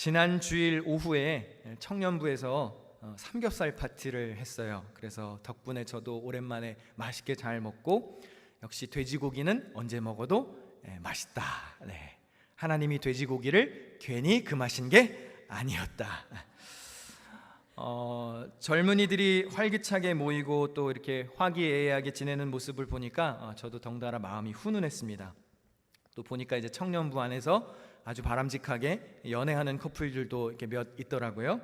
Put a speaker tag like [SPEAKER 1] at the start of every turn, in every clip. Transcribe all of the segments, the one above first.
[SPEAKER 1] 지난 주일 오후에 청년부에서 삼겹살 파티를 했어요. 그래서 덕분에 저도 오랜만에 맛있게 잘 먹고, 역시 돼지고기는 언제 먹어도 맛있다. 네. 하나님이 돼지고기를 괜히 금하신 게 아니었다. 젊은이들이 활기차게 모이고 또 이렇게 화기애애하게 지내는 모습을 보니까 저도 덩달아 마음이 훈훈했습니다. 또 보니까 이제 청년부 안에서 아주 바람직하게 연애하는 커플들도 이렇게 몇 있더라고요.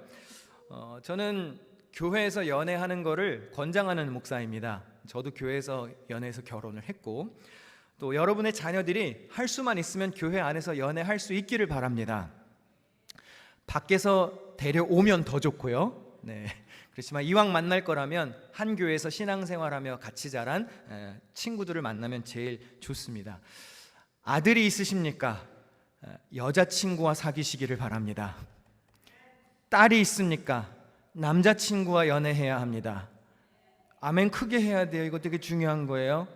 [SPEAKER 1] 저는 교회에서 연애하는 거를 권장하는 목사입니다. 저도 교회에서 연애해서 결혼을 했고, 또 여러분의 자녀들이 할 수만 있으면 교회 안에서 연애할 수 있기를 바랍니다. 밖에서 데려오면 더 좋고요. 네. 그렇지만 이왕 만날 거라면 한 교회에서 신앙생활하며 같이 자란 친구들을 만나면 제일 좋습니다. 아들이 있으십니까? 여자친구와 사귀시기를 바랍니다. 딸이 있습니까? 남자친구와 연애해야 합니다. 아멘 크게 해야 돼요. 이거 되게 중요한 거예요.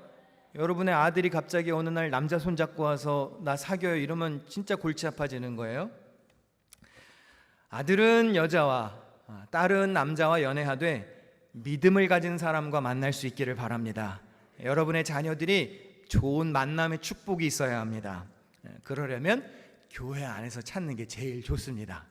[SPEAKER 1] 여러분의 아들이 갑자기 어느 날 남자 손잡고 와서 나 사귀어요 이러면 진짜 골치 아파지는 거예요. 아들은 여자와 딸은 남자와 연애하되 믿음을 가진 사람과 만날 수 있기를 바랍니다. 여러분의 자녀들이 좋은 만남의 축복이 있어야 합니다. 그러려면 교회 안에서 찾는 게 제일 좋습니다.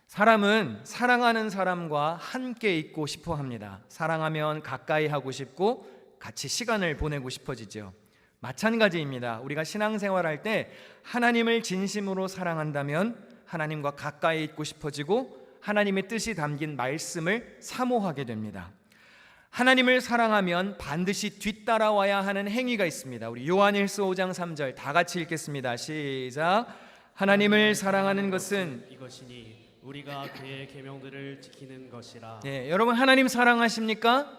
[SPEAKER 1] 사람은 사랑하는 사람과 함께 있고 싶어 합니다. 사랑하면 가까이 하고 싶고 같이 시간을 보내고 싶어지죠. 마찬가지입니다. 우리가 신앙생활할 때 하나님을 진심으로 사랑한다면 하나님과 가까이 있고 싶어지고 하나님의 뜻이 담긴 말씀을 사모하게 됩니다. 하나님을 사랑하면 반드시 뒤따라와야 하는 행위가 있습니다. 우리 요한일서 5장 3절 다 같이 읽겠습니다. 시작. 하나님을 사랑하는 것은
[SPEAKER 2] 이것이니 우리가 그의 계명들을 지키는 것이라.
[SPEAKER 1] 네, 여러분 하나님 사랑하십니까?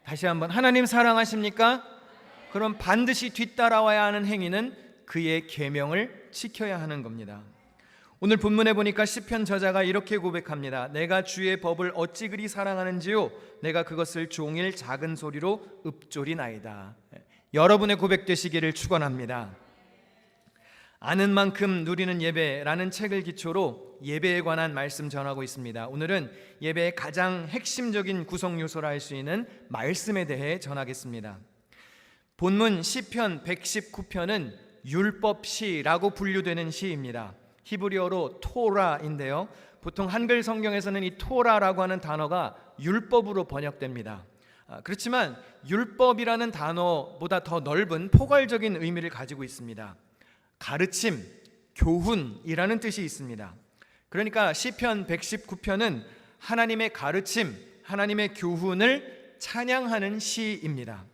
[SPEAKER 1] 다시 한번, 하나님 사랑하십니까? 그럼 반드시 뒤따라와야 하는 행위는 그의 계명을 지켜야 하는 겁니다. 오늘 본문에 보니까 시편 저자가 이렇게 고백합니다. 내가 주의 법을 어찌 그리 사랑하는지요, 내가 그것을 종일 작은 소리로 읊조리나이다. 여러분의 고백 되시기를 축원합니다. 아는 만큼 누리는 예배라는 책을 기초로 예배에 관한 말씀 전하고 있습니다. 오늘은 예배의 가장 핵심적인 구성 요소라 할 수 있는 말씀에 대해 전하겠습니다. 본문 시편 119편은 율법시라고 분류되는 시입니다. 히브리어로 토라인데요, 보통 한글 성경에서는 이 토라라고 하는 단어가 율법으로 번역됩니다. 그렇지만 율법이라는 단어보다 더 넓은 포괄적인 의미를 가지고 있습니다. 가르침, 교훈이라는 뜻이 있습니다. 그러니까 시편 119편은 하나님의 가르침, 하나님의 교훈을 찬양하는 시입니다.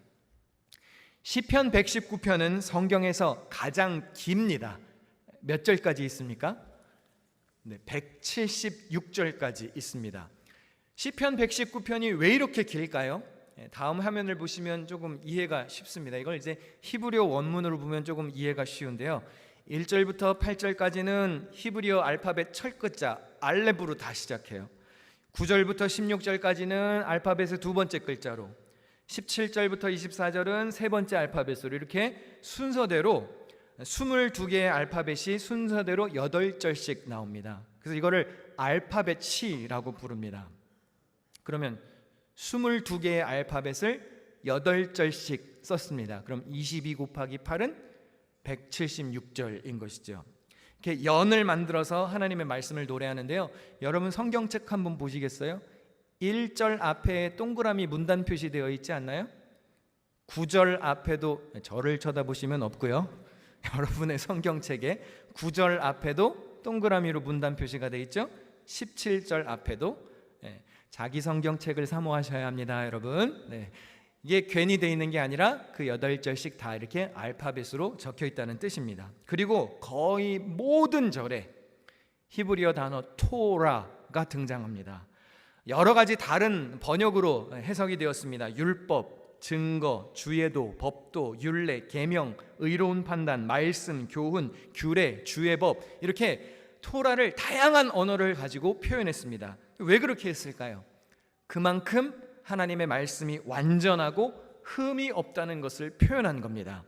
[SPEAKER 1] 시편 119편은 성경에서 가장 깁니다. 몇 절까지 있습니까? 네, 176절까지 있습니다. 시편 119편이 왜 이렇게 길까요? 다음 화면을 보시면 조금 이해가 쉽습니다. 이걸 이제 히브리어 원문으로 보면 조금 이해가 쉬운데요, 1절부터 8절까지는 히브리어 알파벳 첫 글자 알렙으로 다 시작해요. 9절부터 16절까지는 알파벳의 두 번째 글자로, 17절부터 24절은 세 번째 알파벳으로, 이렇게 순서대로 22개의 알파벳이 순서대로 8절씩 나옵니다. 그래서 이거를 알파벳 시라고 부릅니다. 그러면 22개의 알파벳을 8절씩 썼습니다. 그럼 22 곱하기 8은 176절인 것이죠. 이렇게 연을 만들어서 하나님의 말씀을 노래하는데요, 여러분 성경책 한번 보시겠어요? 1절 앞에 동그라미 문단 표시되어 있지 않나요? 9절 앞에도, 저를 쳐다보시면 없고요, 여러분의 성경책에 9절 앞에도 동그라미로 문단 표시가 되어 있죠. 17절 앞에도. 자기 성경책을 사모하셔야 합니다, 여러분. 이게 괜히 되어 있는 게 아니라 그 8절씩 다 이렇게 알파벳으로 적혀 있다는 뜻입니다. 그리고 거의 모든 절에 히브리어 단어 토라가 등장합니다. 여러 가지 다른 번역으로 해석이 되었습니다. 율법, 증거, 주예도, 법도, 율례, 계명, 의로운 판단, 말씀, 교훈, 규례, 주의 법, 이렇게 토라를 다양한 언어를 가지고 표현했습니다. 왜 그렇게 했을까요? 그만큼 하나님의 말씀이 완전하고 흠이 없다는 것을 표현한 겁니다.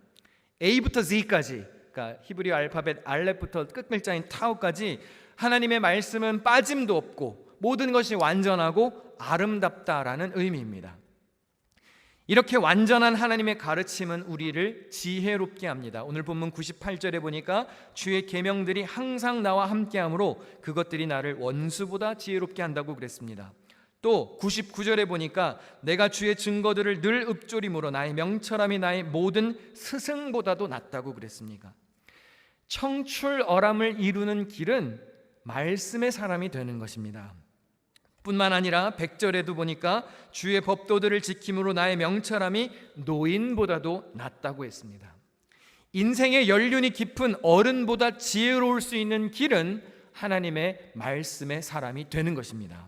[SPEAKER 1] A부터 Z까지 그러니까 히브리 알파벳 알렙부터 끝 글자인 타우까지 하나님의 말씀은 빠짐도 없고 모든 것이 완전하고 아름답다라는 의미입니다. 이렇게 완전한 하나님의 가르침은 우리를 지혜롭게 합니다. 오늘 본문 98절에 보니까 주의 계명들이 항상 나와 함께하므로 그것들이 나를 원수보다 지혜롭게 한다고 그랬습니다. 또 99절에 보니까 내가 주의 증거들을 늘 읊조림으로 나의 명철함이 나의 모든 스승보다도 낫다고 그랬습니까? 청출어람을 이루는 길은 말씀의 사람이 되는 것입니다. 뿐만 아니라 100절에도 보니까 주의 법도들을 지킴으로 나의 명철함이 노인보다도 낫다고 했습니다. 인생의 연륜이 깊은 어른보다 지혜로울 수 있는 길은 하나님의 말씀의 사람이 되는 것입니다.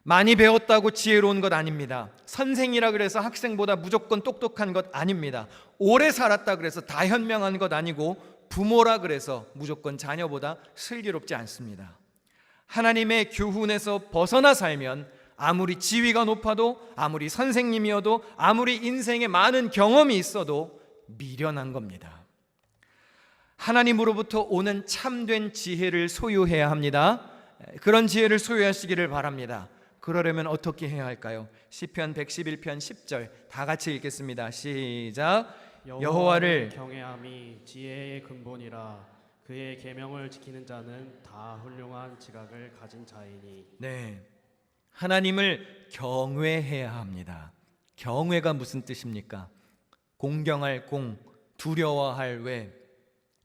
[SPEAKER 1] 많이 배웠다고 지혜로운 것 아닙니다. 선생이라 그래서 학생보다 무조건 똑똑한 것 아닙니다. 오래 살았다 그래서 다 현명한 것 아니고 부모라 그래서 무조건 자녀보다 슬기롭지 않습니다. 하나님의 교훈에서 벗어나 살면 아무리 지위가 높아도 아무리 선생님이어도 아무리 인생에 많은 경험이 있어도 미련한 겁니다. 하나님으로부터 오는 참된 지혜를 소유해야 합니다. 그런 지혜를 소유하시기를 바랍니다. 그러려면 어떻게 해야 할까요? 시편 111편 10절 다 같이 읽겠습니다. 시작. 여호와를
[SPEAKER 2] 경외함이 지혜의 근본이라 그의 계명을 지키는 자는 다 훌륭한 지각을 가진 자이니.
[SPEAKER 1] 네, 하나님을 경외해야 합니다. 경외가 무슨 뜻입니까? 공경할 공, 두려워할 외.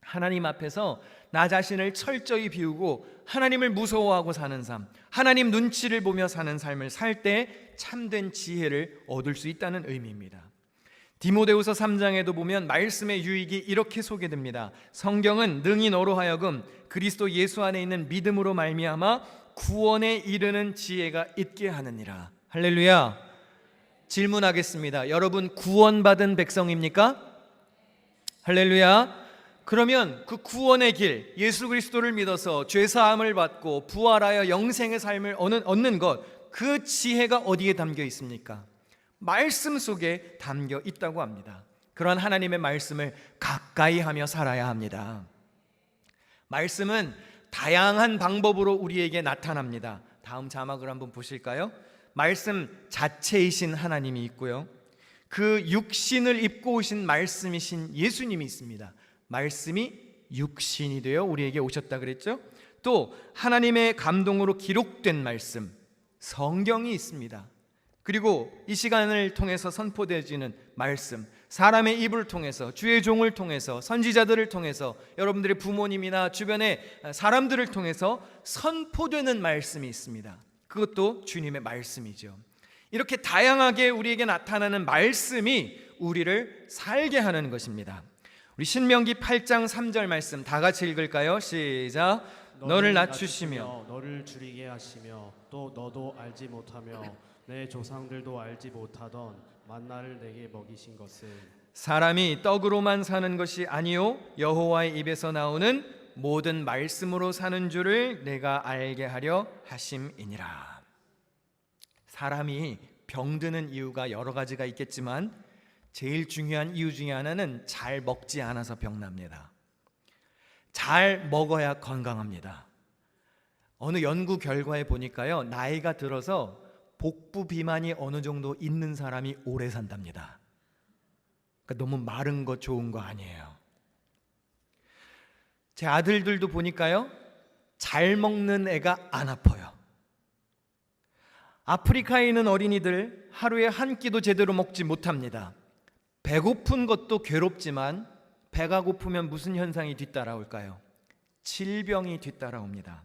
[SPEAKER 1] 하나님 앞에서 나 자신을 철저히 비우고 하나님을 무서워하고 사는 삶, 하나님 눈치를 보며 사는 삶을 살 때 참된 지혜를 얻을 수 있다는 의미입니다. 디모데후서 3장에도 보면 말씀의 유익이 이렇게 소개됩니다. 성경은 능히 너로 하여금 그리스도 예수 안에 있는 믿음으로 말미암아 구원에 이르는 지혜가 있게 하느니라. 할렐루야. 질문하겠습니다. 여러분 구원받은 백성입니까? 할렐루야. 그러면 그 구원의 길, 예수 그리스도를 믿어서 죄사함을 받고 부활하여 영생의 삶을 얻는 것, 그 지혜가 어디에 담겨 있습니까? 말씀 속에 담겨 있다고 합니다. 그런 하나님의 말씀을 가까이 하며 살아야 합니다. 말씀은 다양한 방법으로 우리에게 나타납니다. 다음 자막을 한번 보실까요? 말씀 자체이신 하나님이 있고요, 그 육신을 입고 오신 말씀이신 예수님이 있습니다. 말씀이 육신이 되어 우리에게 오셨다 그랬죠? 또 하나님의 감동으로 기록된 말씀, 성경이 있습니다. 그리고 이 시간을 통해서 선포되어지는 말씀, 사람의 입을 통해서, 주의 종을 통해서, 선지자들을 통해서, 여러분들의 부모님이나 주변의 사람들을 통해서 선포되는 말씀이 있습니다. 그것도 주님의 말씀이죠. 이렇게 다양하게 우리에게 나타나는 말씀이 우리를 살게 하는 것입니다. 우리 신명기 8장 3절 말씀 다 같이 읽을까요? 시작. 너를 낮추시며
[SPEAKER 2] 너를 줄이게 하시며 또 너도 알지 못하며 내 조상들도 알지 못하던 만나를 내게 먹이신 것은
[SPEAKER 1] 사람이 떡으로만 사는 것이 아니요 여호와의 입에서 나오는 모든 말씀으로 사는 줄을 내가 알게 하려 하심이니라. 사람이 병드는 이유가 여러 가지가 있겠지만 제일 중요한 이유 중에 하나는 잘 먹지 않아서 병납니다. 잘 먹어야 건강합니다. 어느 연구 결과에 보니까요, 나이가 들어서 복부 비만이 어느 정도 있는 사람이 오래 산답니다. 그러니까 너무 마른 거 좋은 거 아니에요. 제 아들들도 보니까요, 잘 먹는 애가 안 아파요. 아프리카에 있는 어린이들 하루에 한 끼도 제대로 먹지 못합니다. 배고픈 것도 괴롭지만 배가 고프면 무슨 현상이 뒤따라올까요? 질병이 뒤따라옵니다.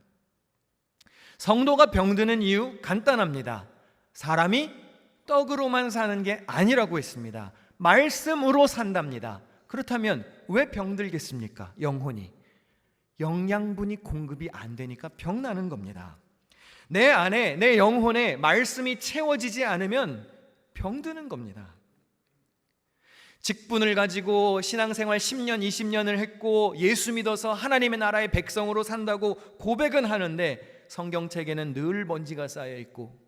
[SPEAKER 1] 성도가 병드는 이유 간단합니다. 사람이 떡으로만 사는 게 아니라고 했습니다. 말씀으로 산답니다. 그렇다면 왜 병들겠습니까? 영혼이 영양분이 공급이 안 되니까 병나는 겁니다. 내 안에, 내 영혼에 말씀이 채워지지 않으면 병드는 겁니다. 직분을 가지고 신앙생활 10년, 20년을 했고 예수 믿어서 하나님의 나라의 백성으로 산다고 고백은 하는데 성경책에는 늘 먼지가 쌓여 있고,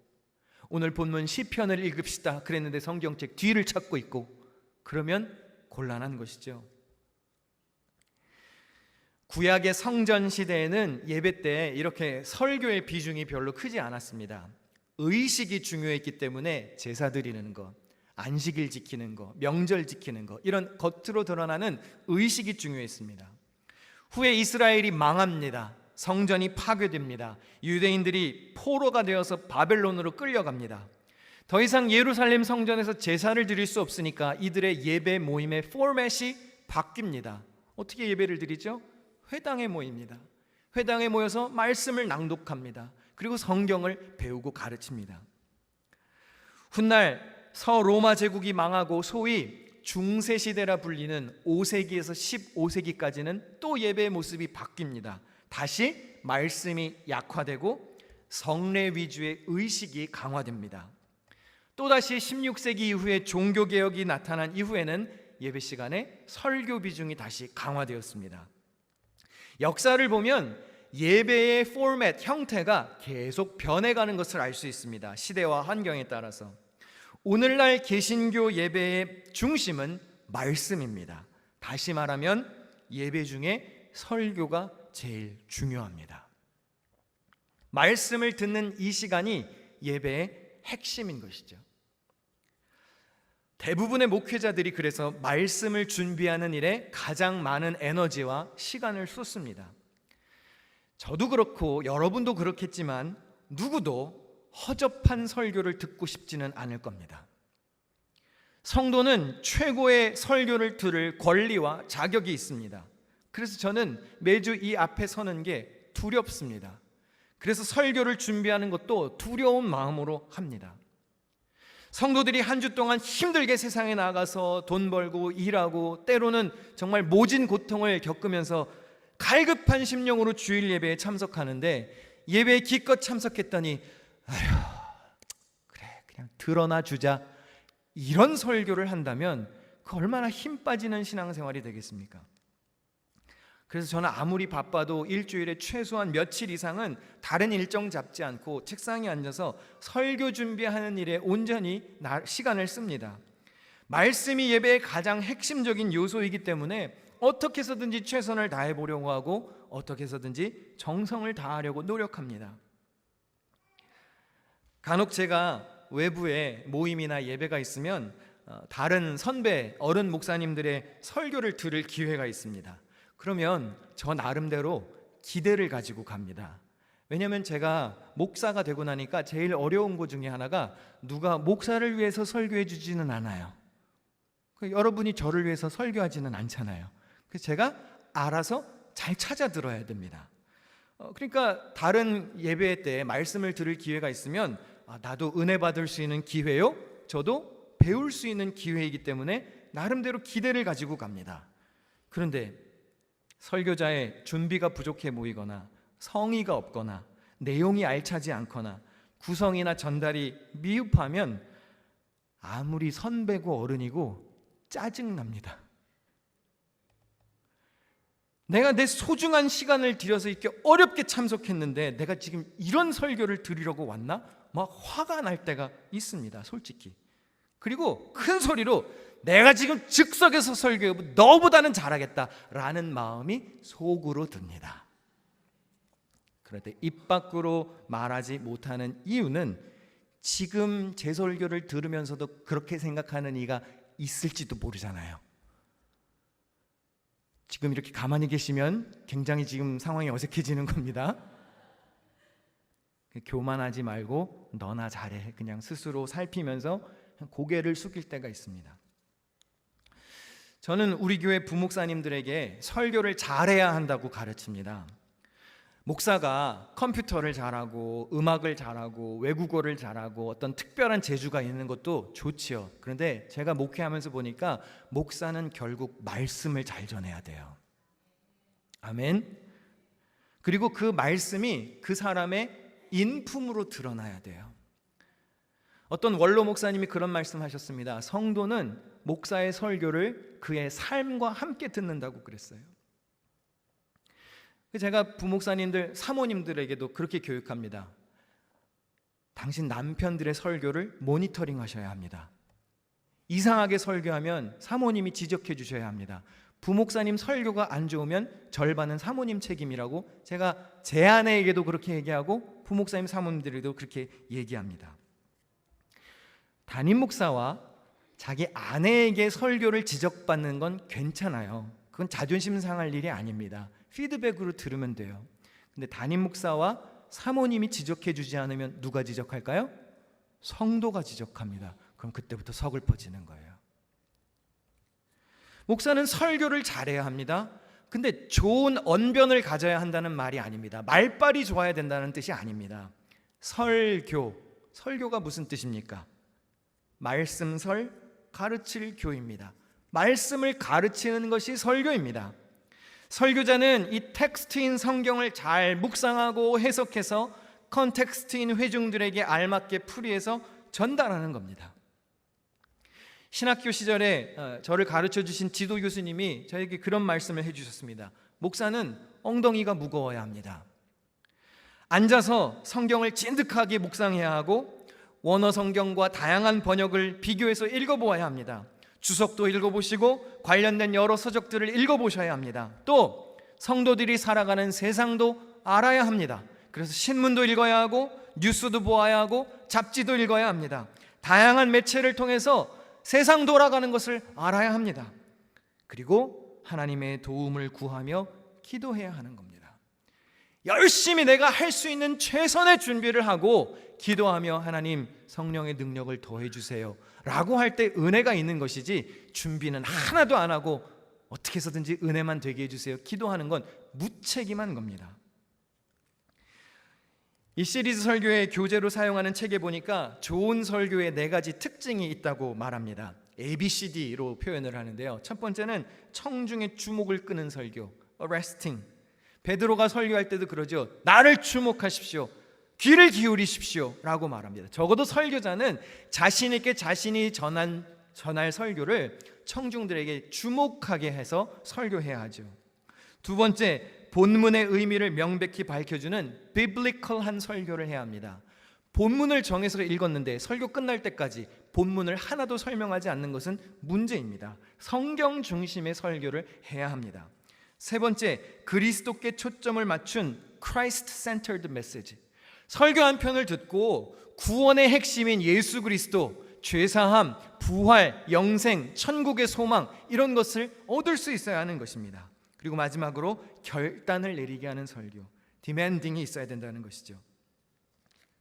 [SPEAKER 1] 오늘 본문 시편을 읽읍시다 그랬는데 성경책 뒤를 찾고 있고, 그러면 곤란한 것이죠. 구약의 성전 시대에는 예배 때 이렇게 설교의 비중이 별로 크지 않았습니다. 의식이 중요했기 때문에 제사 드리는 것, 안식일 지키는 것, 명절 지키는 것, 이런 겉으로 드러나는 의식이 중요했습니다. 후에 이스라엘이 망합니다. 성전이 파괴됩니다. 유대인들이 포로가 되어서 바벨론으로 끌려갑니다. 더 이상 예루살렘 성전에서 제사를 드릴 수 없으니까 이들의 예배 모임의 포맷이 바뀝니다. 어떻게 예배를 드리죠? 회당에 모입니다. 회당에 모여서 말씀을 낭독합니다. 그리고 성경을 배우고 가르칩니다. 훗날 서로마 제국이 망하고 소위 중세시대라 불리는 5세기에서 15세기까지는 또 예배의 모습이 바뀝니다. 다시 말씀이 약화되고 성례 위주의 의식이 강화됩니다. 또다시 16세기 이후에 종교개혁이 나타난 이후에는 예배 시간에 설교 비중이 다시 강화되었습니다. 역사를 보면 예배의 포맷, 형태가 계속 변해가는 것을 알 수 있습니다. 시대와 환경에 따라서. 오늘날 개신교 예배의 중심은 말씀입니다. 다시 말하면 예배 중에 설교가 제일 중요합니다. 말씀을 듣는 이 시간이 예배의 핵심인 것이죠. 대부분의 목회자들이 그래서 말씀을 준비하는 일에 가장 많은 에너지와 시간을 쏟습니다. 저도 그렇고 여러분도 그렇겠지만 누구도 허접한 설교를 듣고 싶지는 않을 겁니다. 성도는 최고의 설교를 들을 권리와 자격이 있습니다. 그래서 저는 매주 이 앞에 서는 게 두렵습니다. 그래서 설교를 준비하는 것도 두려운 마음으로 합니다. 성도들이 한 주 동안 힘들게 세상에 나가서 돈 벌고 일하고 때로는 정말 모진 고통을 겪으면서 갈급한 심령으로 주일 예배에 참석하는데 예배에 기껏 참석했더니 그래 그냥 드러나 주자, 이런 설교를 한다면 그 얼마나 힘 빠지는 신앙생활이 되겠습니까? 그래서 저는 아무리 바빠도 일주일에 최소한 며칠 이상은 다른 일정 잡지 않고 책상에 앉아서 설교 준비하는 일에 온전히 시간을 씁니다. 말씀이 예배의 가장 핵심적인 요소이기 때문에 어떻게 해서든지 최선을 다해 보려고 하고 어떻게 해서든지 정성을 다하려고 노력합니다. 간혹 제가 외부에 모임이나 예배가 있으면 다른 선배 어른 목사님들의 설교를 들을 기회가 있습니다. 그러면 저 나름대로 기대를 가지고 갑니다. 왜냐하면 제가 목사가 되고 나니까 제일 어려운 것 중에 하나가 누가 목사를 위해서 설교해 주지는 않아요. 여러분이 저를 위해서 설교하지는 않잖아요. 그래서 제가 알아서 잘 찾아 들어야 됩니다. 그러니까 다른 예배 때 말씀을 들을 기회가 있으면 나도 은혜 받을 수 있는 기회요, 저도 배울 수 있는 기회이기 때문에 나름대로 기대를 가지고 갑니다. 그런데 설교자의 준비가 부족해 보이거나 성의가 없거나 내용이 알차지 않거나 구성이나 전달이 미흡하면 아무리 선배고 어른이고 짜증납니다. 내가 내 소중한 시간을 들여서 이렇게 어렵게 참석했는데 내가 지금 이런 설교를 드리려고 왔나? 막 화가 날 때가 있습니다, 솔직히. 그리고 큰 소리로 내가 지금 즉석에서 설교해 너보다는 잘하겠다라는 마음이 속으로 듭니다. 그런데 입 밖으로 말하지 못하는 이유는 지금 제 설교를 들으면서도 그렇게 생각하는 이가 있을지도 모르잖아요. 지금 이렇게 가만히 계시면 굉장히 지금 상황이 어색해지는 겁니다. 교만하지 말고 너나 잘해, 그냥 스스로 살피면서 고개를 숙일 때가 있습니다. 저는 우리 교회 부목사님들에게 설교를 잘해야 한다고 가르칩니다. 목사가 컴퓨터를 잘하고 음악을 잘하고 외국어를 잘하고 어떤 특별한 재주가 있는 것도 좋지요. 그런데 제가 목회하면서 보니까 목사는 결국 말씀을 잘 전해야 돼요. 아멘. 그리고 그 말씀이 그 사람의 인품으로 드러나야 돼요. 어떤 원로 목사님이 그런 말씀하셨습니다. 성도는 목사의 설교를 그의 삶과 함께 듣는다고 그랬어요. 제가 부목사님들, 사모님들에게도 그렇게 교육합니다. 당신 남편들의 설교를 모니터링 하셔야 합니다. 이상하게 설교하면 사모님이 지적해 주셔야 합니다. 부목사님 설교가 안 좋으면 절반은 사모님 책임이라고 제가 제 아내에게도 그렇게 얘기하고 부목사님 사모님들에게도 그렇게 얘기합니다. 담임 목사와 자기 아내에게 설교를 지적받는 건 괜찮아요. 그건 자존심 상할 일이 아닙니다. 피드백으로 들으면 돼요. 근데 담임 목사와 사모님이 지적해 주지 않으면 누가 지적할까요? 성도가 지적합니다. 그럼 그때부터 서글퍼지는 거예요. 목사는 설교를 잘해야 합니다. 근데 좋은 언변을 가져야 한다는 말이 아닙니다. 말빨이 좋아야 된다는 뜻이 아닙니다. 설교가 무슨 뜻입니까? 말씀설, 가르칠 교입니다. 말씀을 가르치는 것이 설교입니다. 설교자는 이 텍스트인 성경을 잘 묵상하고 해석해서 컨텍스트인 회중들에게 알맞게 풀이해서 전달하는 겁니다. 신학교 시절에 저를 가르쳐 주신 지도 교수님이 저에게 그런 말씀을 해주셨습니다. 목사는 엉덩이가 무거워야 합니다. 앉아서 성경을 진득하게 묵상해야 하고 원어 성경과 다양한 번역을 비교해서 읽어보아야 합니다. 주석도 읽어보시고 관련된 여러 서적들을 읽어보셔야 합니다. 또 성도들이 살아가는 세상도 알아야 합니다. 그래서 신문도 읽어야 하고 뉴스도 보아야 하고 잡지도 읽어야 합니다. 다양한 매체를 통해서 세상 돌아가는 것을 알아야 합니다. 그리고 하나님의 도움을 구하며 기도해야 하는 겁니다. 열심히 내가 할 수 있는 최선의 준비를 하고 기도하며 하나님 성령의 능력을 더해 주세요 라고 할 때 은혜가 있는 것이지 준비는 하나도 안 하고 어떻게 해서든지 은혜만 되게 해주세요 기도하는 건 무책임한 겁니다. 이 시리즈 설교의 교재로 사용하는 책에 보니까 좋은 설교의 4가지 특징이 있다고 말합니다. ABCD로 표현을 하는데요. 첫 번째는 청중의 주목을 끄는 설교, arresting. 베드로가 설교할 때도 그러죠. 나를 주목하십시오. 귀를 기울이십시오 라고 말합니다. 적어도 설교자는 자신 있게 자신이 전할 설교를 청중들에게 주목하게 해서 설교해야 하죠. 두 번째, 본문의 의미를 명백히 밝혀주는 비블리컬한 설교를 해야 합니다. 본문을 정해서 읽었는데 설교 끝날 때까지 본문을 하나도 설명하지 않는 것은 문제입니다. 성경 중심의 설교를 해야 합니다. 세 번째, 그리스도께 초점을 맞춘 Christ-centered message. 설교 한 편을 듣고 구원의 핵심인 예수 그리스도, 죄사함, 부활, 영생, 천국의 소망 이런 것을 얻을 수 있어야 하는 것입니다. 그리고 마지막으로 결단을 내리게 하는 설교, 디맨딩이 있어야 된다는 것이죠.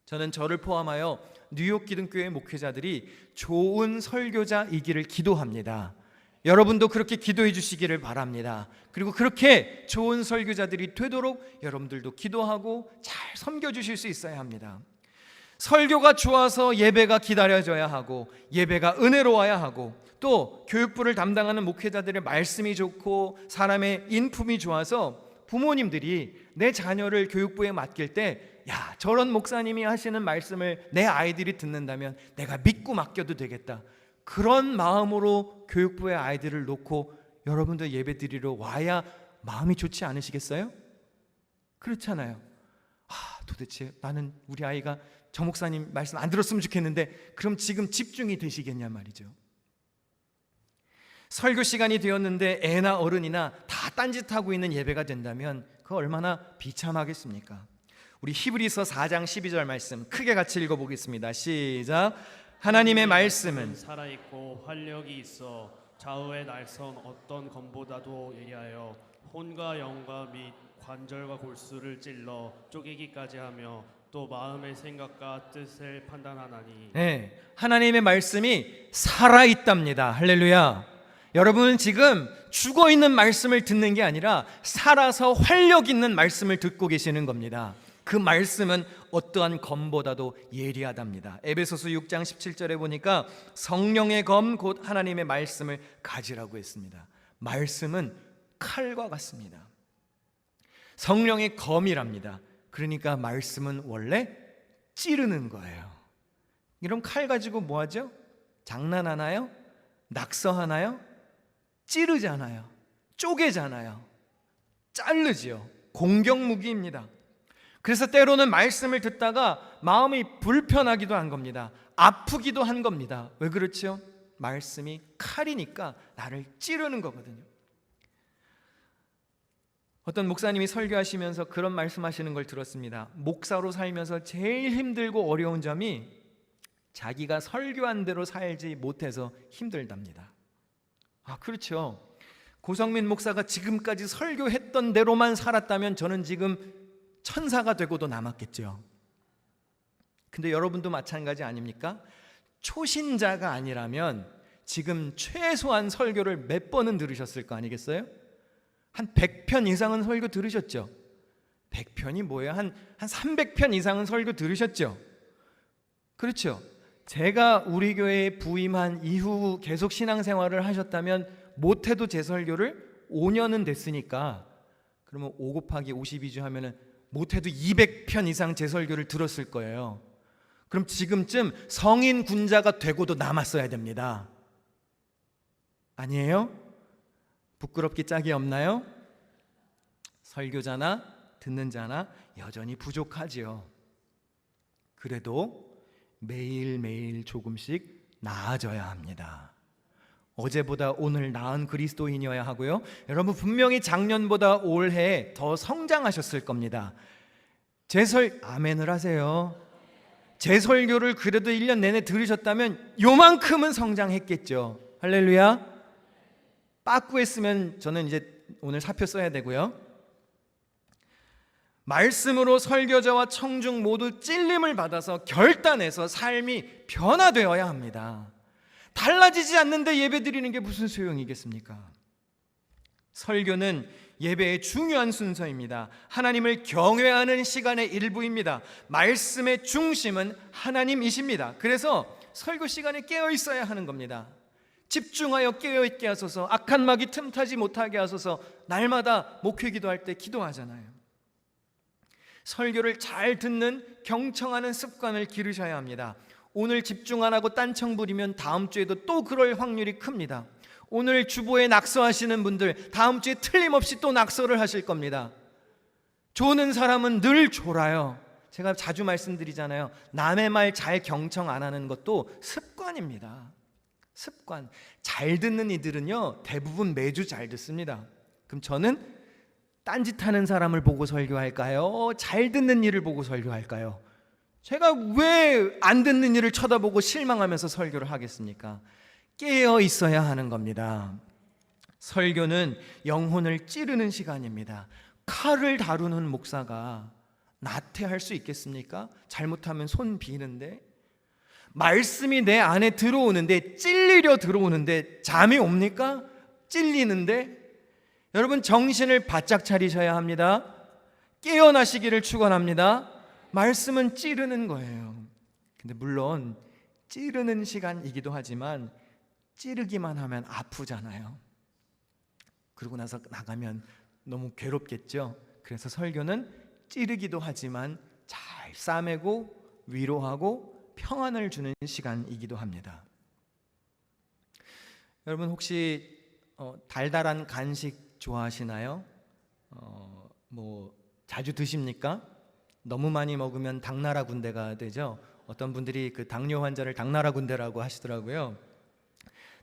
[SPEAKER 1] 저는 저를 포함하여 뉴욕 기둥교회 목회자들이 좋은 설교자이기를 기도합니다. 여러분도 그렇게 기도해 주시기를 바랍니다. 그리고 그렇게 좋은 설교자들이 되도록 여러분들도 기도하고 잘 섬겨주실 수 있어야 합니다. 설교가 좋아서 예배가 기다려져야 하고 예배가 은혜로워야 하고 또 교육부를 담당하는 목회자들의 말씀이 좋고 사람의 인품이 좋아서 부모님들이 내 자녀를 교육부에 맡길 때 야, 저런 목사님이 하시는 말씀을 내 아이들이 듣는다면 내가 믿고 맡겨도 되겠다. 그런 마음으로 교육부의 아이들을 놓고 여러분들 예배 드리러 와야 마음이 좋지 않으시겠어요? 그렇잖아요. 도대체 나는 우리 아이가 저 목사님 말씀 안 들었으면 좋겠는데 그럼 지금 집중이 되시겠냐 말이죠. 설교 시간이 되었는데 애나 어른이나 다 딴짓하고 있는 예배가 된다면 그거 얼마나 비참하겠습니까? 우리 히브리서 4장 12절 말씀 크게 같이 읽어보겠습니다. 시작. 하나님의 말씀은
[SPEAKER 2] 살아있고 활력이 있어 좌우의 날선 어떤 검보다도 예리하여 혼과 영과 및 관절과 골수를 찔러 쪼개기까지 하며 또 마음의 생각과 뜻을 판단하나니.
[SPEAKER 1] 네, 하나님의 말씀이 살아있답니다. 할렐루야. 여러분은 지금 죽어있는 말씀을 듣는 게 아니라 살아서 활력 있는 말씀을 듣고 계시는 겁니다. 그 말씀은 어떠한 검보다도 예리하답니다. 에베소서 6장 17절에 보니까 성령의 검 곧 하나님의 말씀을 가지라고 했습니다. 말씀은 칼과 같습니다. 성령의 검이랍니다. 그러니까 말씀은 원래 찌르는 거예요. 이런 칼 가지고 뭐 하죠? 장난하나요? 낙서하나요? 찌르잖아요. 쪼개잖아요. 자르지요. 공격 무기입니다. 그래서 때로는 말씀을 듣다가 마음이 불편하기도 한 겁니다. 아프기도 한 겁니다. 왜 그렇죠? 말씀이 칼이니까 나를 찌르는 거거든요. 어떤 목사님이 설교하시면서 그런 말씀하시는 걸 들었습니다. 목사로 살면서 제일 힘들고 어려운 점이 자기가 설교한 대로 살지 못해서 힘들답니다. 그렇죠. 고성민 목사가 지금까지 설교했던 대로만 살았다면 저는 지금 천사가 되고도 남았겠죠. 근데 여러분도 마찬가지 아닙니까? 초신자가 아니라면 지금 최소한 설교를 몇 번은 들으셨을 거 아니겠어요? 한 100편 이상은 설교 들으셨죠? 100편이 뭐예요? 한 300편 이상은 설교 들으셨죠? 그렇죠. 제가 우리 교회에 부임한 이후 계속 신앙생활을 하셨다면 못해도 제 설교를 5년은 됐으니까, 그러면 5 곱하기 52주 하면은 못해도 200편 이상 제 설교를 들었을 거예요. 그럼 지금쯤 성인 군자가 되고도 남았어야 됩니다. 아니에요? 부끄럽기 짝이 없나요? 설교자나 듣는 자나 여전히 부족하지요. 그래도 매일매일 조금씩 나아져야 합니다. 어제보다 오늘 나은 그리스도인이어야 하고요. 여러분 분명히 작년보다 올해 더 성장하셨을 겁니다. 아멘을 하세요. 제 설교를 그래도 1년 내내 들으셨다면 요만큼은 성장했겠죠. 할렐루야. 빠꾸했으면 저는 이제 오늘 사표 써야 되고요. 말씀으로 설교자와 청중 모두 찔림을 받아서 결단해서 삶이 변화되어야 합니다. 달라지지 않는데 예배 드리는 게 무슨 소용이겠습니까? 설교는 예배의 중요한 순서입니다. 하나님을 경외하는 시간의 일부입니다. 말씀의 중심은 하나님이십니다. 그래서 설교 시간에 깨어 있어야 하는 겁니다. 집중하여 깨어있게 하소서, 악한 마귀 틈타지 못하게 하소서. 날마다 목회 기도할 때 기도하잖아요. 설교를 잘 듣는 경청하는 습관을 기르셔야 합니다. 오늘 집중 안 하고 딴청 부리면 다음 주에도 또 그럴 확률이 큽니다. 오늘 주보에 낙서하시는 분들 다음 주에 틀림없이 또 낙서를 하실 겁니다. 조는 사람은 늘 졸아요. 제가 자주 말씀드리잖아요. 남의 말 잘 경청 안 하는 것도 습관입니다. 습관. 잘 듣는 이들은요 대부분 매주 잘 듣습니다. 그럼 저는 딴짓하는 사람을 보고 설교할까요? 잘 듣는 이를 보고 설교할까요? 제가 왜 안 듣는 이를 쳐다보고 실망하면서 설교를 하겠습니까? 깨어 있어야 하는 겁니다. 설교는 영혼을 찌르는 시간입니다. 칼을 다루는 목사가 나태할 수 있겠습니까? 잘못하면 손 비는데. 말씀이 내 안에 들어오는데, 찔리려 들어오는데 잠이 옵니까? 찔리는데. 여러분 정신을 바짝 차리셔야 합니다. 깨어나시기를 축원합니다. 말씀은 찌르는 거예요. 근데 물론 찌르는 시간이기도 하지만 찌르기만 하면 아프잖아요. 그러고 나서 나가면 너무 괴롭겠죠. 그래서 설교는 찌르기도 하지만 잘 싸매고 위로하고 평안을 주는 시간이기도 합니다. 여러분 혹시 달달한 간식 좋아하시나요? 자주 드십니까? 너무 많이 먹으면 당나라 군대가 되죠. 어떤 분들이 그 당뇨 환자를 당나라 군대라고 하시더라고요.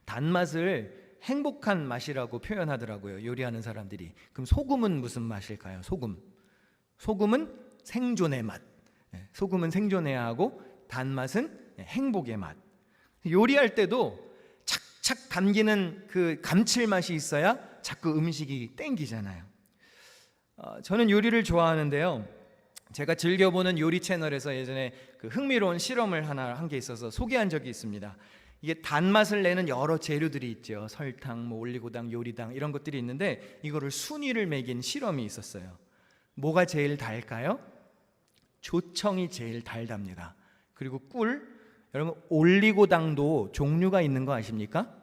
[SPEAKER 1] 단맛을 행복한 맛이라고 표현하더라고요, 요리하는 사람들이. 그럼 소금은 무슨 맛일까요? 소금은 생존의 맛. 소금은 생존해야 하고 단맛은 행복의 맛. 요리할 때도 착착 감기는 그 감칠맛이 있어야 자꾸 음식이 땡기잖아요. 저는 요리를 좋아하는데요. 제가 즐겨보는 요리 채널에서 예전에 그 흥미로운 실험을 하나 한 게 있어서 소개한 적이 있습니다. 이게 단맛을 내는 여러 재료들이 있죠. 설탕, 올리고당, 요리당 이런 것들이 있는데 이거를 순위를 매긴 실험이 있었어요. 뭐가 제일 달까요? 조청이 제일 달답니다. 그리고 꿀, 여러분 올리고당도 종류가 있는 거 아십니까?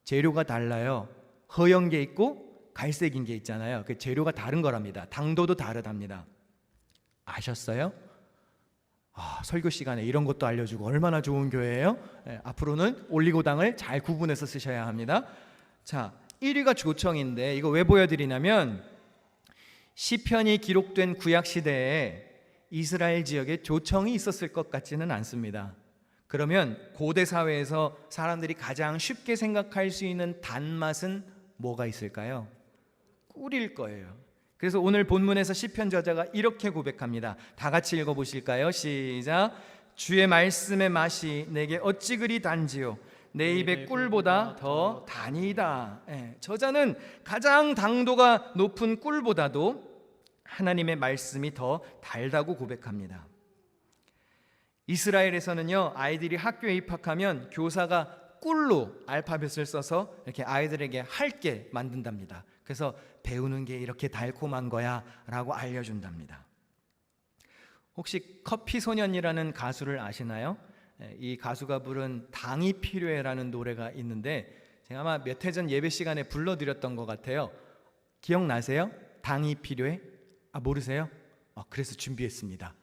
[SPEAKER 1] 재료가 달라요. 허연 게 있고 갈색인 게 있잖아요. 그 재료가 다른 거랍니다. 당도도 다르답니다. 아셨어요? 설교 시간에 이런 것도 알려주고 얼마나 좋은 교회예요? 앞으로는 올리고당을 잘 구분해서 쓰셔야 합니다. 자, 1위가 조청인데 이거 왜 보여드리냐면 시편이 기록된 구약 시대에 이스라엘 지역에 조청이 있었을 것 같지는 않습니다. 그러면 고대 사회에서 사람들이 가장 쉽게 생각할 수 있는 단맛은 뭐가 있을까요? 꿀일 거예요. 그래서 오늘 본문에서 시편 저자가 이렇게 고백합니다. 다 같이 읽어보실까요? 시작. 주의 말씀의 맛이 내게 어찌 그리 단지요 내 입의 꿀보다 더 단이다. 저자는 가장 당도가 높은 꿀보다도 하나님의 말씀이 더 달다고 고백합니다. 이스라엘에서는요, 아이들이 학교에 입학하면 교사가 꿀로 알파벳을 써서 이렇게 아이들에게 할게 만든답니다. 그래서 배우는 게 이렇게 달콤한 거야 라고 알려준답니다. 혹시 커피소년이라는 가수를 아시나요? 이 가수가 부른 당이 필요해라는 노래가 있는데 제가 아마 몇 해 전 예배 시간에 불러드렸던 것 같아요. 기억나세요? 당이 필요해? 모르세요? 그래서 준비했습니다.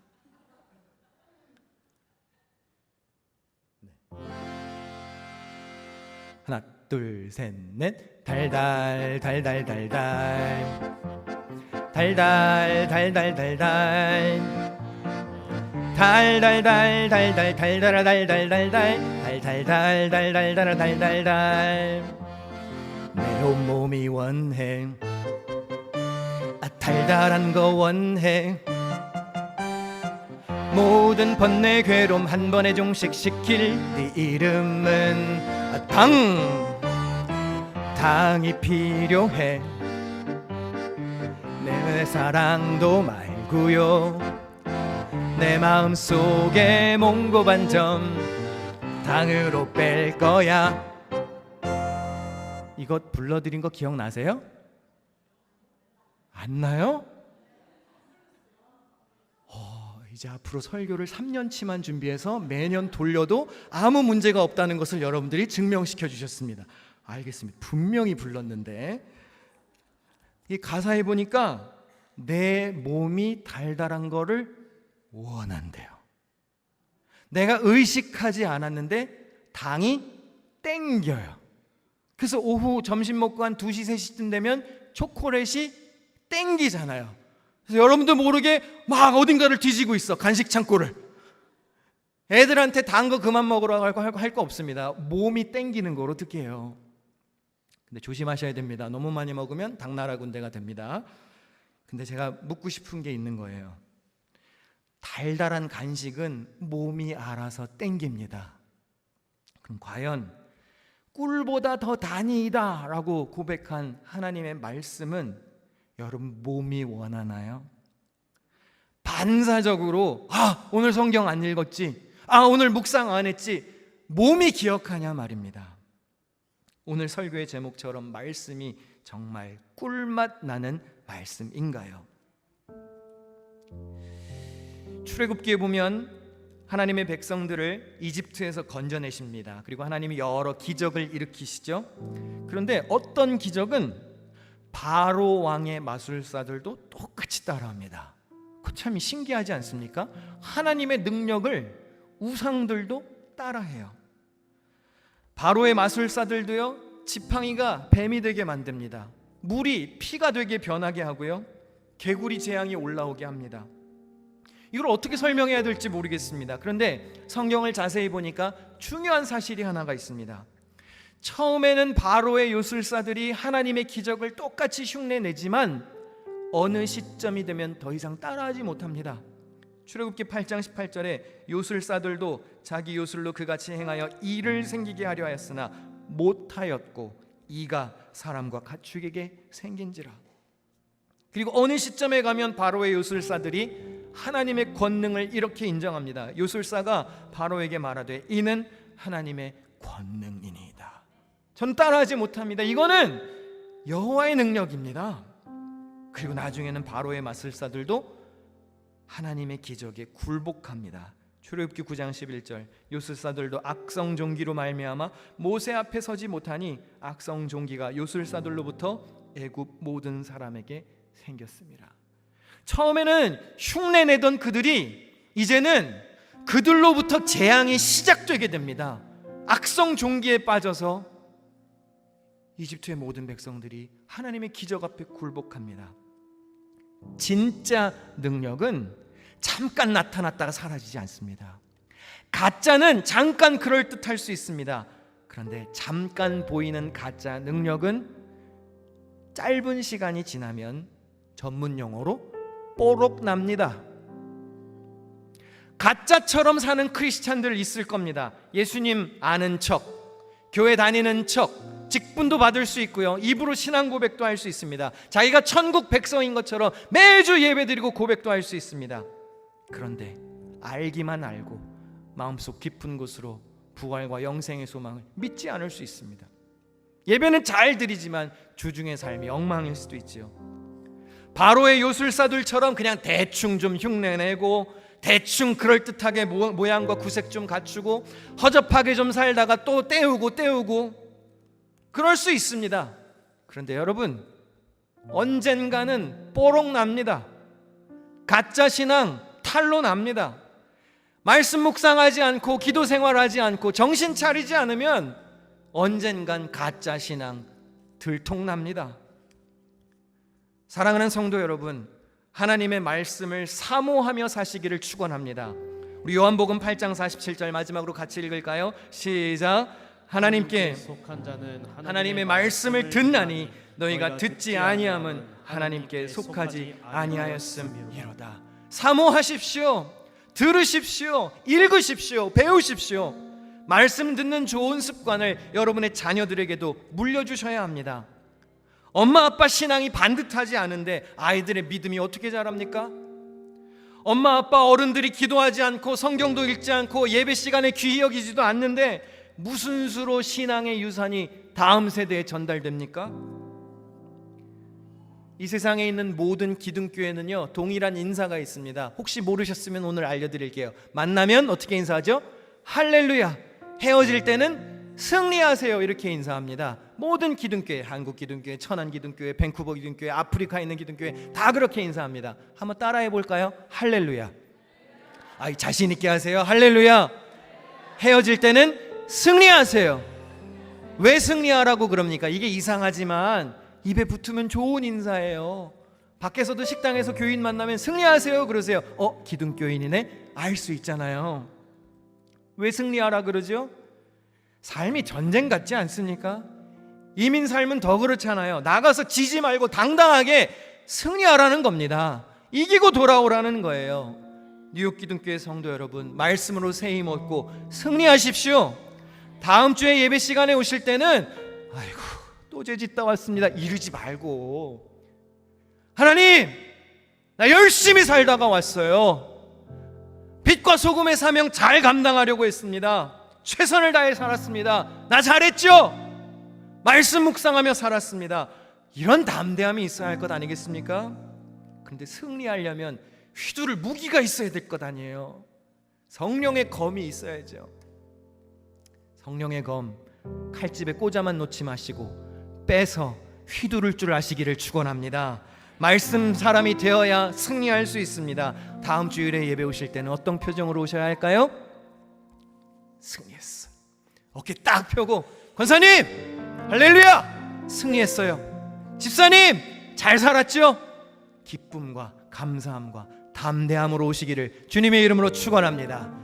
[SPEAKER 1] 하나 둘 셋 넷. 달달 달달 달달 달달 달달 달달 달달달 달달 달달아 달달 달달 달달 달달달아 달달달 내 온몸이 원해 달달한 거 원해 모든 번뇌 괴로움 한 번에 종식시킬 네 이름은 당이 필요해 내 사랑도 말고요 내 마음속에 몽고 반점 당으로 뺄 거야. 이것 불러드린 거 기억나세요? 안 나요? 이제 앞으로 설교를 3년치만 준비해서 매년 돌려도 아무 문제가 없다는 것을 여러분들이 증명시켜 주셨습니다. 알겠습니다. 분명히 불렀는데 이 가사에 보니까 내 몸이 달달한 거를 원한대요. 내가 의식하지 않았는데 당이 땡겨요. 그래서 오후 점심 먹고 한 2시, 3시쯤 되면 초콜릿이 땡기잖아요. 그래서 여러분도 모르게 막 어딘가를 뒤지고 있어. 간식 창고를. 애들한테 단 거 그만 먹으라고 할 거 없습니다. 몸이 땡기는 거로 어떻게 해요? 근데 조심하셔야 됩니다. 너무 많이 먹으면 당나라 군대가 됩니다. 근데 제가 묻고 싶은 게 있는 거예요. 달달한 간식은 몸이 알아서 땡깁니다. 그럼 과연 꿀보다 더 단이다 라고 고백한 하나님의 말씀은 여러분 몸이 원하나요? 반사적으로 오늘 성경 안 읽었지, 오늘 묵상 안 했지, 몸이 기억하냐 말입니다. 오늘 설교의 제목처럼 말씀이 정말 꿀맛 나는 말씀인가요? 출애굽기에 보면 하나님의 백성들을 이집트에서 건져내십니다. 그리고 하나님이 여러 기적을 일으키시죠. 그런데 어떤 기적은 바로 왕의 마술사들도 똑같이 따라합니다. 그 참 신기하지 않습니까? 하나님의 능력을 우상들도 따라해요. 바로의 마술사들도요, 지팡이가 뱀이 되게 만듭니다. 물이 피가 되게 변하게 하고요, 개구리 재앙이 올라오게 합니다. 이걸 어떻게 설명해야 될지 모르겠습니다. 그런데 성경을 자세히 보니까 중요한 사실이 하나가 있습니다. 처음에는 바로의 요술사들이 하나님의 기적을 똑같이 흉내내지만 어느 시점이 되면 더 이상 따라하지 못합니다. 출애굽기 8장 18절에 요술사들도 자기 요술로 그같이 행하여 이를 생기게 하려 하였으나 못하였고 이가 사람과 가축에게 생긴지라. 그리고 어느 시점에 가면 바로의 요술사들이 하나님의 권능을 이렇게 인정합니다. 요술사가 바로에게 말하되 이는 하나님의 권능이니이다. 전 따라하지 못합니다. 이거는 여호와의 능력입니다. 그리고 나중에는 바로의 마술사들도 하나님의 기적에 굴복합니다. 출애굽기 9장 11절 요술사들도 악성 종기로 말미암아 모세 앞에 서지 못하니 악성 종기가 요술사들로부터 애굽 모든 사람에게 생겼습니다. 처음에는 흉내내던 그들이 이제는 그들로부터 재앙이 시작되게 됩니다. 악성 종기에 빠져서 이집트의 모든 백성들이 하나님의 기적 앞에 굴복합니다. 진짜 능력은 잠깐 나타났다가 사라지지 않습니다. 가짜는 잠깐 그럴듯할 수 있습니다. 그런데 잠깐 보이는 가짜 능력은 짧은 시간이 지나면 전문 용어로 뽀록 납니다. 가짜처럼 사는 크리스찬들 있을 겁니다. 예수님 아는 척, 교회 다니는 척, 직분도 받을 수 있고요, 입으로 신앙 고백도 할 수 있습니다. 자기가 천국 백성인 것처럼 매주 예배드리고 고백도 할 수 있습니다. 그런데 알기만 알고 마음속 깊은 곳으로 부활과 영생의 소망을 믿지 않을 수 있습니다. 예배는 잘 드리지만 주중의 삶이 엉망일 수도 있지요. 바로의 요술사들처럼 그냥 대충 좀 흉내내고 대충 그럴듯하게 모양과 구색 좀 갖추고 허접하게 좀 살다가 또 때우고 그럴 수 있습니다. 그런데 여러분, 언젠가는 뽀록 납니다. 가짜 신앙 탈로 납니다. 말씀 묵상하지 않고 기도 생활하지 않고 정신 차리지 않으면 언젠간 가짜 신앙 들통납니다. 사랑하는 성도 여러분, 하나님의 말씀을 사모하며 사시기를 축원합니다. 우리 요한복음 8장 47절 마지막으로 같이 읽을까요? 시작. 하나님께
[SPEAKER 2] 속한 자는
[SPEAKER 1] 하나님의 말씀을 듣나니 너희가 듣지 아니함은 하나님께 속하지 아니하였음이로다. 사모하십시오. 들으십시오. 읽으십시오. 배우십시오. 말씀 듣는 좋은 습관을 여러분의 자녀들에게도 물려주셔야 합니다. 엄마 아빠 신앙이 반듯하지 않은데 아이들의 믿음이 어떻게 자랍니까? 엄마 아빠 어른들이 기도하지 않고 성경도 읽지 않고 예배 시간에 귀히 여기지도 않는데 무슨 수로 신앙의 유산이 다음 세대에 전달됩니까? 이 세상에 있는 모든 기둥교회는요, 동일한 인사가 있습니다. 혹시 모르셨으면 오늘 알려드릴게요. 만나면 어떻게 인사하죠? 할렐루야. 헤어질 때는 승리하세요. 이렇게 인사합니다. 모든 기둥교회, 한국 기둥교회, 천안 기둥교회, 밴쿠버 기둥교회, 아프리카에 있는 기둥교회 다 그렇게 인사합니다. 한번 따라해 볼까요? 할렐루야. 자신 있게 하세요. 할렐루야. 헤어질 때는 승리하세요. 왜 승리하라고 그럽니까? 이게 이상하지만 입에 붙으면 좋은 인사예요. 밖에서도 식당에서 교인 만나면 승리하세요 그러세요. 기둥교인이네? 알 수 있잖아요. 왜 승리하라 그러죠? 삶이 전쟁 같지 않습니까? 이민 삶은 더 그렇잖아요. 나가서 지지 말고 당당하게 승리하라는 겁니다. 이기고 돌아오라는 거예요. 뉴욕 기둥교회 성도 여러분, 말씀으로 새 힘 얻고 승리하십시오. 다음 주에 예배 시간에 오실 때는 아이고 또 죄 짓다 왔습니다 이러지 말고, 하나님 나 열심히 살다가 왔어요. 빛과 소금의 사명 잘 감당하려고 했습니다. 최선을 다해 살았습니다. 나 잘했죠? 말씀 묵상하며 살았습니다. 이런 담대함이 있어야 할 것 아니겠습니까? 그런데 승리하려면 휘두를 무기가 있어야 될 것 아니에요. 성령의 검이 있어야죠. 성령의 검, 칼집에 꽂아만 놓지 마시고 빼서 휘두를 줄 아시기를 축원합니다. 말씀 사람이 되어야 승리할 수 있습니다. 다음 주일에 예배 오실 때는 어떤 표정으로 오셔야 할까요? 승리했어. 어깨 딱 펴고, 권사님 할렐루야 승리했어요. 집사님 잘 살았죠? 기쁨과 감사함과 담대함으로 오시기를 주님의 이름으로 축원합니다.